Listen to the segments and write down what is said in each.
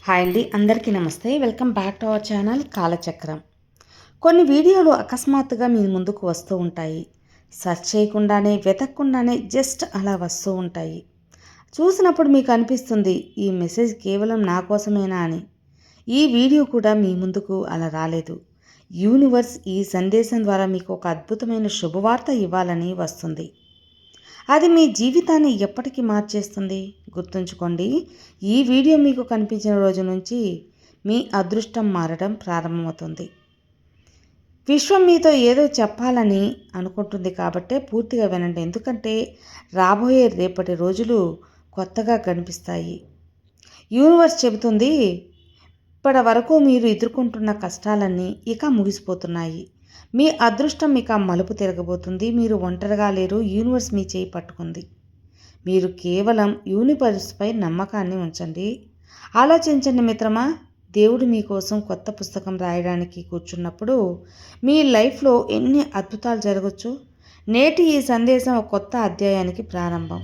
Hi అండి, అందరికీ నమస్తే. Welcome back to our channel Kalachakram. కొన్ని వీడియోలు అకస్మాత్తుగా మీ ముందుకు వస్తూ ఉంటాయి. సెర్చ్ చేయకుండానే, వెతకకుండానే జస్ట్ అలా వస్తూ ఉంటాయి. చూసినప్పుడు మీకు అనిపిస్తుంది, ఈ మెసేజ్ కేవలం నా కోసమేనా అని. ఈ వీడియో కూడా మీ ముందుకు అలా రాలేదు. యూనివర్స్ ఈ సందేశం ద్వారా మీకు ఒక అద్భుతమైన శుభవార్త ఇవ్వాలని వస్తుంది. అది మీ జీవితాన్ని ఎప్పటికీ మార్చేస్తుంది. గుర్తుంచుకోండి, ఈ వీడియో మీకు కనిపించిన రోజు నుంచి మీ అదృష్టం మారడం ప్రారంభమవుతుంది. విశ్వం మీతో ఏదో చెప్పాలని అనుకుంటుంది కాబట్టే పూర్తిగా వినండి. ఎందుకంటే రాబోయే రేపటి రోజులు కొత్తగా కనిపిస్తాయి. యూనివర్స్ చెబుతుంది, ఇప్పటి వరకు మీరు ఎదుర్కొంటున్న కష్టాలన్నీ ఇక ముగిసిపోతున్నాయి. మీ అదృష్టం ఇక మలుపు తిరగబోతుంది. మీరు ఒంటరిగా లేరు. యూనివర్స్ మీ చేయి పట్టుకుంది. మీరు కేవలం యూనివర్స్పై నమ్మకాన్ని ఉంచండి. ఆలోచించండి మిత్రమా, దేవుడు మీకోసం కొత్త పుస్తకం రాయడానికి కూర్చున్నప్పుడు మీ లైఫ్లో ఎన్ని అద్భుతాలు జరగచ్చు. నేటి ఈ సందేశం ఒక కొత్త అధ్యాయానికి ప్రారంభం.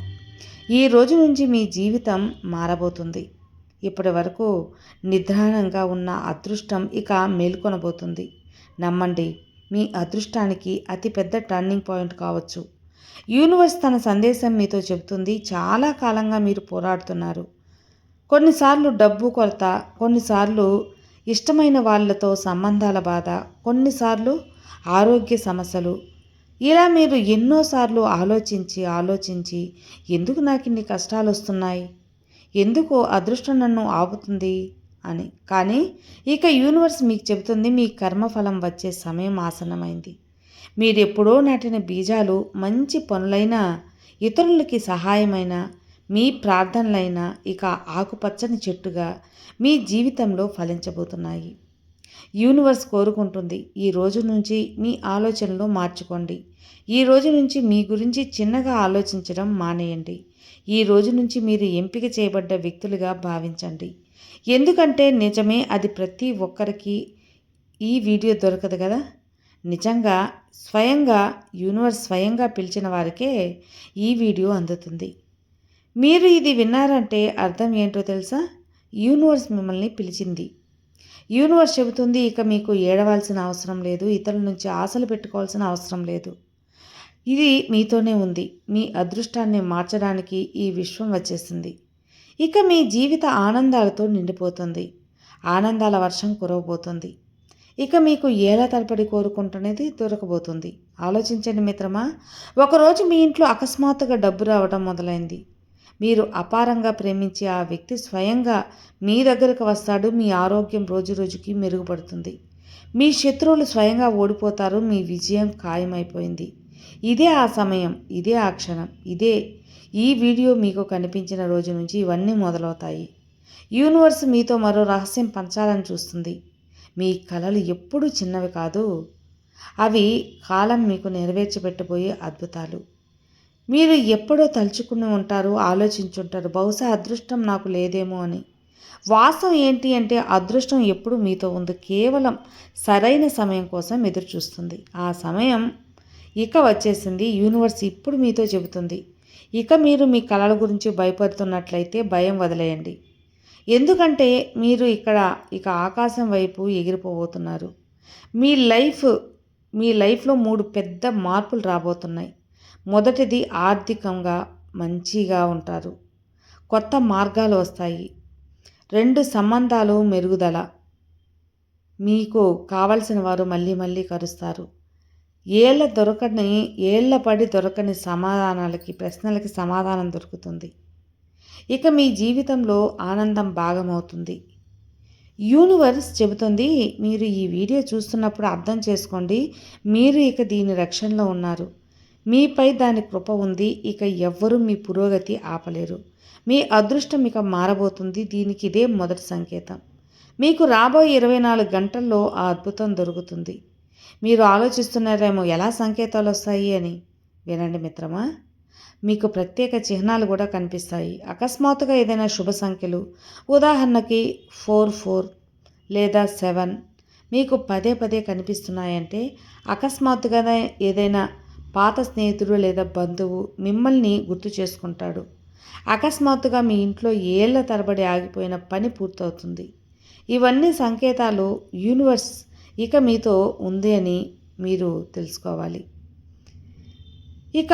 ఈ రోజు నుంచి మీ జీవితం మారబోతుంది. ఇప్పటి వరకు నిద్రాణంగా ఉన్న అదృష్టం ఇక మేల్కొనబోతుంది. నమ్మండి, మీ అదృష్టానికి అతిపెద్ద టర్నింగ్ పాయింట్ కావచ్చు. యూనివర్స్ తన సందేశం మీతో చెబుతుంది, చాలా కాలంగా మీరు పోరాడుతున్నారు. కొన్నిసార్లు డబ్బు కొరత, కొన్నిసార్లు ఇష్టమైన వాళ్ళతో సంబంధాల బాధ, కొన్నిసార్లు ఆరోగ్య సమస్యలు. ఇలా మీరు ఎన్నోసార్లు ఆలోచించి ఎందుకు నాకు ఇన్ని కష్టాలు వస్తున్నాయి, ఎందుకు అదృష్టం నన్ను ఆపుతుంది అని. కానీ ఇక యూనివర్స్ మీకు చెబుతుంది, మీ కర్మఫలం వచ్చే సమయం ఆసన్నమైంది. మీరెప్పుడో నాటిన బీజాలు, మంచి పనులైనా, ఇతరులకి సహాయమైన, మీ ప్రార్థనలైనా ఇక ఆకుపచ్చని చెట్టుగా మీ జీవితంలో ఫలించబోతున్నాయి. యూనివర్స్ కోరుకుంటుంది, ఈ రోజు నుంచి మీ ఆలోచనలు మార్చుకోండి. ఈ రోజు నుంచి మీ గురించి చిన్నగా ఆలోచించడం మానేయండి. ఈ రోజు నుంచి మీరు ఎంపిక చేయబడ్డ వ్యక్తులుగా భావించండి. ఎందుకంటే నిజమే, అది ప్రతి ఒక్కరికి ఈ వీడియో దొరకదు కదా. నిజంగా యూనివర్స్ స్వయంగా పిలిచిన వారికే ఈ వీడియో అందుతుంది. మీరు ఇది విన్నారంటే అర్థం ఏంటో తెలుసా? యూనివర్స్ మిమ్మల్ని పిలిచింది. యూనివర్స్ చెబుతుంది, ఇక మీకు ఏడవాల్సిన అవసరం లేదు, ఇతరుల నుంచి ఆశలు పెట్టుకోవాల్సిన అవసరం లేదు. ఇది మీతోనే ఉంది. మీ అదృష్టాన్ని మార్చడానికి ఈ విశ్వం వచ్చేసింది. ఇక మీ జీవిత ఆనందాలతో నిండిపోతుంది. ఆనందాల వర్షం కురవబోతుంది. ఇక మీకు ఏళ్ల తరబడి కోరుకుంటున్నది దొరకబోతుంది. ఆలోచించండి మిత్రమా, ఒకరోజు మీ ఇంట్లో అకస్మాత్తుగా డబ్బు రావడం మొదలైంది. మీరు అపారంగా ప్రేమించే ఆ వ్యక్తి స్వయంగా మీ దగ్గరకు వస్తాడు. మీ ఆరోగ్యం రోజు రోజుకి మెరుగుపడుతుంది. మీ శత్రువులు స్వయంగా ఓడిపోతారు. మీ విజయం ఖాయమైపోయింది. ఇదే ఆ సమయం, ఇదే ఆ క్షణం, ఇదే ఈ వీడియో మీకు కనిపించిన రోజు నుంచి ఇవన్నీ మొదలవుతాయి. యూనివర్స్ మీతో మరో రహస్యం పంచాలని చూస్తుంది. మీ కలలు ఎప్పుడూ చిన్నవి కాదు, అవి కాలం మీకు నెరవేర్చిపెట్టబోయే అద్భుతాలు. మీరు ఎప్పుడో తలుచుకుని ఉంటారు, ఆలోచించుంటారు, బహుశా అదృష్టం నాకు లేదేమో అని. వాస్తవం ఏంటి అంటే అదృష్టం ఎప్పుడు మీతో ఉంది. కేవలం సరైన సమయం కోసం ఎదురు చూస్తుంది. ఆ సమయం ఇక వచ్చేసింది. యూనివర్స్ ఇప్పుడు మీతో చెబుతుంది, ఇక మీరు మీ కలల గురించి భయపడుతున్నట్లయితే భయం వదిలేయండి. ఎందుకంటే మీరు ఇక ఆకాశం వైపు ఎగిరిపోబోతున్నారు. మీ లైఫ్లో 3 పెద్ద మార్పులు రాబోతున్నాయి. మొదటిది, ఆర్థికంగా మంచిగా ఉంటారు. కొత్త మార్గాలు వస్తాయి. 2, సంబంధాలు మెరుగుదల. మీకు కావలసిన వారు మళ్ళీ మళ్ళీ కలుస్తారు. ఏళ్ల పడి దొరకని ప్రశ్నలకి సమాధానం దొరుకుతుంది. ఇక మీ జీవితంలో ఆనందం భాగమవుతుంది. యూనివర్స్ చెబుతుంది, మీరు ఈ వీడియో చూస్తున్నప్పుడు అర్థం చేసుకోండి, మీరు ఇక దీని రక్షణలో ఉన్నారు. మీపై దాని కృప ఉంది. ఇక ఎవ్వరూ మీ పురోగతి ఆపలేరు. మీ అదృష్టం ఇక మారబోతుంది. దీనికి ఇదే మొదటి సంకేతం. మీకు రాబోయే 24 గంటల్లో ఆ అద్భుతం దొరుకుతుంది. మీరు ఆలోచిస్తున్నారేమో, ఎలా సంకేతాలు వస్తాయి అని. వినండి మిత్రమా, మీకు ప్రత్యేక చిహ్నాలు కూడా కనిపిస్తాయి. అకస్మాత్తుగా ఏదైనా శుభ సంఖ్యలు, ఉదాహరణకి 44 లేదా 7 మీకు పదే పదే కనిపిస్తున్నాయంటే అకస్మాత్తుగా ఏదైనా పాత స్నేహితుడు లేదా బంధువు మిమ్మల్ని గుర్తు చేసుకుంటాడు. అకస్మాత్తుగా మీ ఇంట్లో ఏళ్ల తరబడి ఆగిపోయిన పని పూర్తవుతుంది. ఇవన్నీ సంకేతాలు యూనివర్స్ ఇక మీతో ఉంది అని మీరు తెలుసుకోవాలి. ఇక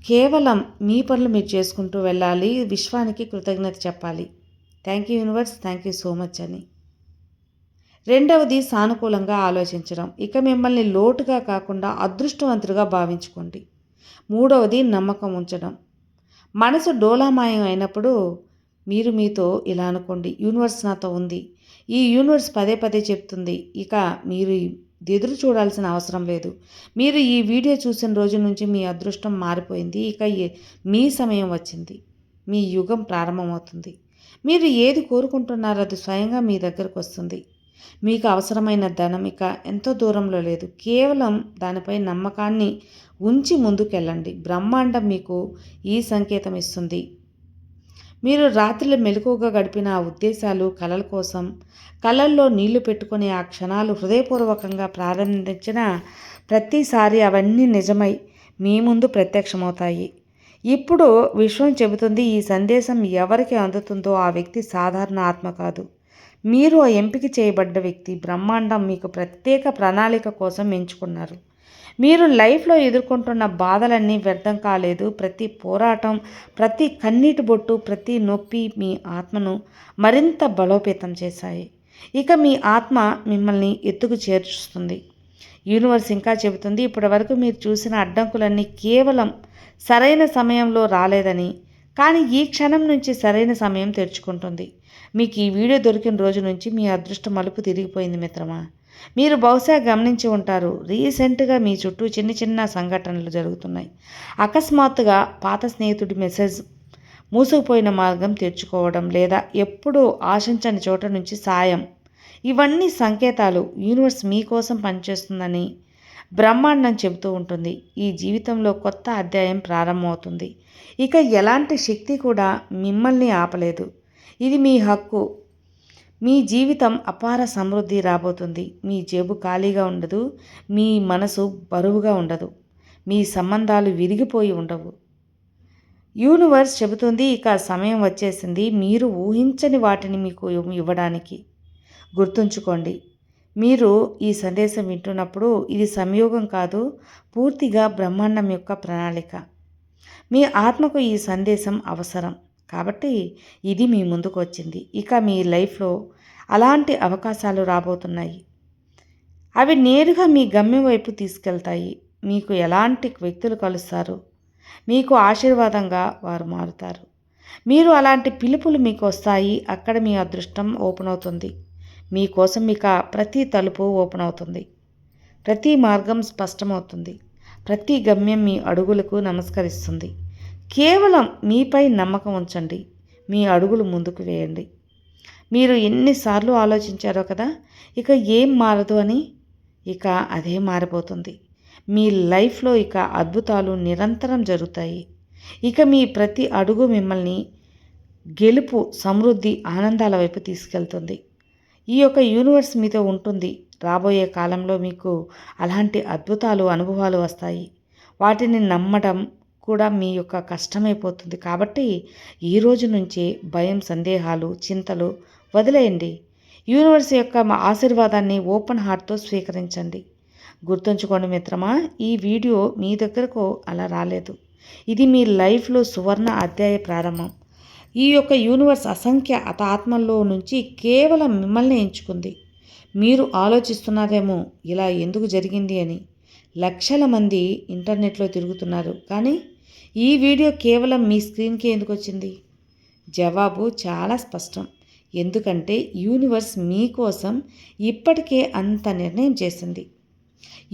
కేవలం మీ పనులు మీరు చేసుకుంటూ వెళ్ళాలి. విశ్వానికి కృతజ్ఞత చెప్పాలి. Thank you universe, thank you so much అని. రెండవది సానుకూలంగా ఆలోచించడం. ఇక మిమ్మల్ని లోటుగా కాకుండా అదృష్టవంతులుగా భావించుకోండి. మూడవది నమ్మకం ఉంచడం. మనసు డోలామాయం అయినప్పుడు మీరు మీతో ఇలా అనుకోండి, యూనివర్స్ నాతో ఉంది. ఈ యూనివర్స్ పదే పదే చెప్తుంది. ఇక మీరు ఎదురు చూడాల్సిన అవసరం లేదు. మీరు ఈ వీడియో చూసిన రోజు నుంచి మీ అదృష్టం మారిపోయింది. ఇక మీ సమయం వచ్చింది. మీ యుగం ప్రారంభమవుతుంది. మీరు ఏది కోరుకుంటున్నారో అది స్వయంగా మీ దగ్గరకు వస్తుంది. మీకు అవసరమైన ధనం ఇక ఎంతో దూరంలో లేదు. కేవలం దానిపై నమ్మకాన్ని ఉంచి ముందుకెళ్ళండి. బ్రహ్మాండం మీకు ఈ సంకేతం ఇస్తుంది. మీరు రాత్రులు మెలకువగా గడిపిన ఆ ఉద్దేశాలు, కలల కోసం కలల్లో నీళ్లు పెట్టుకునే ఆ క్షణాలు హృదయపూర్వకంగా ప్రారంభించిన ప్రతిసారి అవన్నీ నిజమై మీ ముందు ప్రత్యక్షమవుతాయి. ఇప్పుడు విశ్వం చెబుతుంది, ఈ సందేశం ఎవరికి అందుతుందో ఆ వ్యక్తి సాధారణ ఆత్మ కాదు. మీరు ఆ ఎంపిక చేయబడ్డ వ్యక్తి. బ్రహ్మాండం మీకు ప్రత్యేక ప్రణాళిక కోసం ఎంచుకున్నారు. మీరు లైఫ్లో ఎదుర్కొంటున్న బాధలన్నీ వ్యర్థం కాలేదు. ప్రతి పోరాటం, ప్రతి కన్నీటి బొట్టు, ప్రతి నొప్పి మీ ఆత్మను మరింత బలోపేతం చేశాయి. ఇక మీ ఆత్మ మిమ్మల్ని ఎత్తుకు చేర్చుస్తుంది. యూనివర్స్ ఇంకా చెబుతుంది, ఇప్పటి వరకు మీరు చూసిన అడ్డంకులన్నీ కేవలం సరైన సమయంలో రాలేదని, కానీ ఈ క్షణం నుంచి సరైన సమయం తెరుచుకుంటుంది. మీకు ఈ వీడియో దొరికిన రోజు నుంచి మీ అదృష్ట మలుపు తిరిగిపోయింది మిత్రమా. మీరు బహుశా గమనించి ఉంటారు, రీసెంట్గా మీ చుట్టూ చిన్న చిన్న సంఘటనలు జరుగుతున్నాయి. అకస్మాత్తుగా పాత స్నేహితుడి మెసేజ్, మూసుకుపోయిన మార్గం తెరుచుకోవడం, లేదా ఎప్పుడూ ఆశించని చోట నుంచి సాయం. ఇవన్నీ సంకేతాలు యూనివర్స్ మీకోసం పనిచేస్తుందని బ్రహ్మాండం చెబుతూ ఉంటుంది. ఈ జీవితంలో కొత్త అధ్యాయం ప్రారంభమవుతుంది. ఇక ఎలాంటి శక్తి కూడా మిమ్మల్ని ఆపలేదు. ఇది మీ హక్కు. మీ జీవితం అపార సమృద్ధి రాబోతుంది. మీ జేబు ఖాళీగా ఉండదు. మీ మనసు బరువుగా ఉండదు. మీ సంబంధాలు విరిగిపోయి ఉండవు. యూనివర్స్ చెబుతుంది, ఇక సమయం వచ్చేసింది మీరు ఊహించని వాటిని మీకు ఇవ్వడానికి. గుర్తుంచుకోండి, మీరు ఈ సందేశం వింటున్నప్పుడు ఇది సంయోగం కాదు, పూర్తిగా బ్రహ్మాండం యొక్క ప్రణాళిక. మీ ఆత్మకు ఈ సందేశం అవసరం కాబట్టి ఇది మీ ముందుకు వచ్చింది. ఇక మీ లైఫ్లో అలాంటి అవకాశాలు రాబోతున్నాయి. అవి నేరుగా మీ గమ్యం వైపు తీసుకెళ్తాయి. మీకు ఎలాంటి వ్యక్తులు కలుస్తారు, మీకు ఆశీర్వాదంగా వారు మారుతారు. మీరు అలాంటి పిలుపులు మీకు వస్తాయి. అక్కడ మీ అదృష్టం ఓపెన్ అవుతుంది. మీకోసం ఇక ప్రతి తలుపు ఓపెన్ అవుతుంది. ప్రతి మార్గం స్పష్టమవుతుంది. ప్రతి గమ్యం మీ అడుగులకు నమస్కరిస్తుంది. కేవలం మీపై నమ్మకం ఉంచండి. మీ అడుగులు ముందుకు వేయండి. మీరు ఎన్నిసార్లు ఆలోచించారో కదా, ఇక ఏం మారదు అని. ఇక అదే మారిపోతుంది. మీ లైఫ్లో ఇక అద్భుతాలు నిరంతరం జరుగుతాయి. ఇక మీ ప్రతి అడుగు మిమ్మల్ని గెలుపు, సమృద్ధి, ఆనందాల వైపు తీసుకెళ్తుంది. ఈ యొక్క యూనివర్స్ మీతో ఉంటుంది. రాబోయే కాలంలో మీకు అలాంటి అద్భుతాలు, అనుభవాలు వస్తాయి. వాటిని నమ్మడం కూడా మీ యొక్క కష్టమైపోతుంది. కాబట్టి ఈ రోజు నుంచే భయం, సందేహాలు, చింతలు వదిలేయండి. యూనివర్స్ యొక్క ఆశీర్వాదాన్ని ఓపెన్ హార్ట్తో స్వీకరించండి. గుర్తుంచుకోండి మిత్రమా, ఈ వీడియో మీ దగ్గరకు అలా రాలేదు. ఇది మీ లైఫ్లో సువర్ణ అధ్యాయ ప్రారంభం. ఈ యొక్క యూనివర్స్ అసంఖ్య ఆత్మల్లో నుంచి కేవలం మిమ్మల్ని ఎంచుకుంది. మీరు ఆలోచిస్తున్నారేమో ఇలా ఎందుకు జరిగింది అని. లక్షల మంది ఇంటర్నెట్లో తిరుగుతున్నారు, కానీ ఈ వీడియో కేవలం మీ స్క్రీన్కి ఎందుకు వచ్చింది? జవాబు చాలా స్పష్టం. ఎందుకంటే యూనివర్స్ మీకోసం ఇప్పటికే అంత నిర్ణయం చేసింది.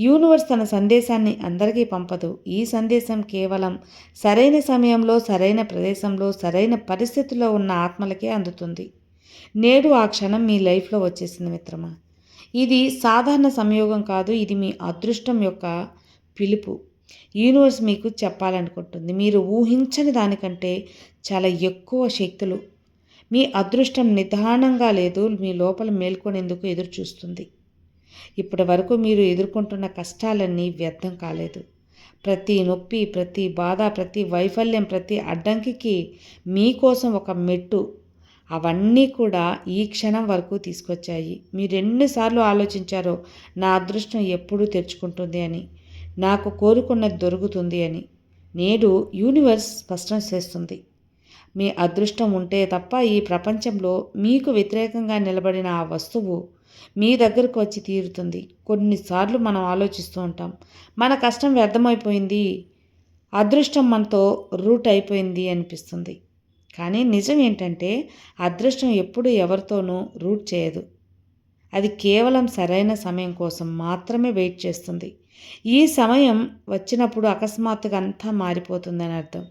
యూనివర్స్ తన సందేశాన్ని అందరికీ పంపదు. ఈ సందేశం కేవలం సరైన సమయంలో, సరైన ప్రదేశంలో, సరైన పరిస్థితుల్లో ఉన్న ఆత్మలకే అందుతుంది. నేడు ఆ క్షణం మీ లైఫ్లో వచ్చేసింది మిత్రమా. ఇది సాధారణ సంయోగం కాదు, ఇది మీ అదృష్టం యొక్క పిలుపు. యూనివర్స్ మీకు చెప్పాలనుకుంటుంది, మీరు ఊహించని దానికంటే చాలా ఎక్కువ శక్తులు. మీ అదృష్టం నిదానంగా లేదు, మీ లోపల మేల్కొనేందుకు ఎదురు చూస్తుంది. ఇప్పటి వరకు మీరు ఎదుర్కొంటున్న కష్టాలన్నీ వ్యర్థం కాలేదు. ప్రతి నొప్పి, ప్రతి బాధ, ప్రతి వైఫల్యం, ప్రతి అడ్డంకికి మీకోసం ఒక మెట్టు. అవన్నీ కూడా ఈ క్షణం వరకు తీసుకొచ్చాయి. మీరు ఎన్నిసార్లు ఆలోచించారో నా అదృష్టం ఎప్పుడు తెరుచుకుంటుంది అని, నాకు కోరుకున్నది దొరుకుతుంది అని. నేడు యూనివర్స్ స్పష్టం చేస్తుంది. మీ అదృష్టం ఉంటే తప్ప ఈ ప్రపంచంలో మీకు వ్యతిరేకంగా నిలబడిన ఆ వస్తువు మీ దగ్గరకు వచ్చి తీరుతుంది. కొన్నిసార్లు మనం ఆలోచిస్తూ ఉంటాం, మన కష్టం వ్యర్థమైపోయింది, అదృష్టం మనతో రూట్ అయిపోయింది అనిపిస్తుంది. కానీ నిజం ఏంటంటే అదృష్టం ఎప్పుడు ఎవరితోనూ రూట్ చేయదు. అది కేవలం సరైన సమయం కోసం మాత్రమే వెయిట్ చేస్తుంది. ఈ సమయం వచ్చినప్పుడు అకస్మాత్తుగా అంతా మారిపోతుందని అర్థం.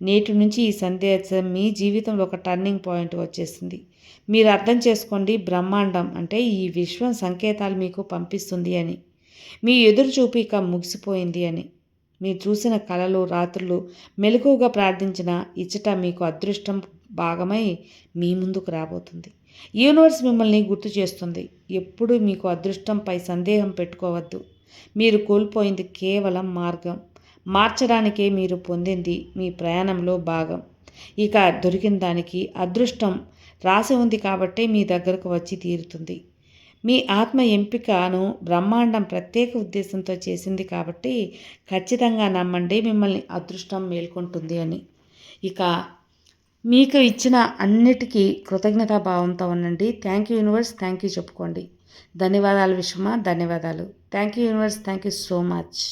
నేటి నుంచి ఈ సందేశం మీ జీవితంలో ఒక టర్నింగ్ పాయింట్ వచ్చేసింది. మీరు అర్థం చేసుకోండి, బ్రహ్మాండం అంటే ఈ విశ్వం సంకేతాలు మీకు పంపిస్తుంది అని. మీ ఎదురుచూపు ఇక ముగిసిపోయింది అని. మీరు చూసిన కలలు, రాత్రులు, మెలకువగా ప్రార్థించిన ఇచ్చట మీకు అదృష్టం భాగమై మీ ముందుకు రాబోతుంది. యూనివర్స్ మిమ్మల్ని గుర్తు చేస్తుంది, ఎప్పుడు మీకు అదృష్టంపై సందేహం పెట్టుకోవద్దు. మీరు కోల్పోయింది కేవలం మార్గం మార్చడానికే, మీరు పొందింది మీ ప్రయాణంలో భాగం. ఇక దొరికిన దానికి అదృష్టం రాసి ఉంది కాబట్టే మీ దగ్గరకు వచ్చి తీరుతుంది. మీ ఆత్మ ఎంపికను బ్రహ్మాండం ప్రత్యేక ఉద్దేశంతో చేసింది కాబట్టి ఖచ్చితంగా నమ్మండి, మిమ్మల్ని అదృష్టం మేల్కొంటుంది అని. ఇక మీకు ఇచ్చిన అన్నిటికీ కృతజ్ఞతాభావంతో ఉండండి. Thank you universe, thank you చెప్పుకోండి. ధన్యవాదాలు విశ్వమా, ధన్యవాదాలు. Thank you universe, thank you so much.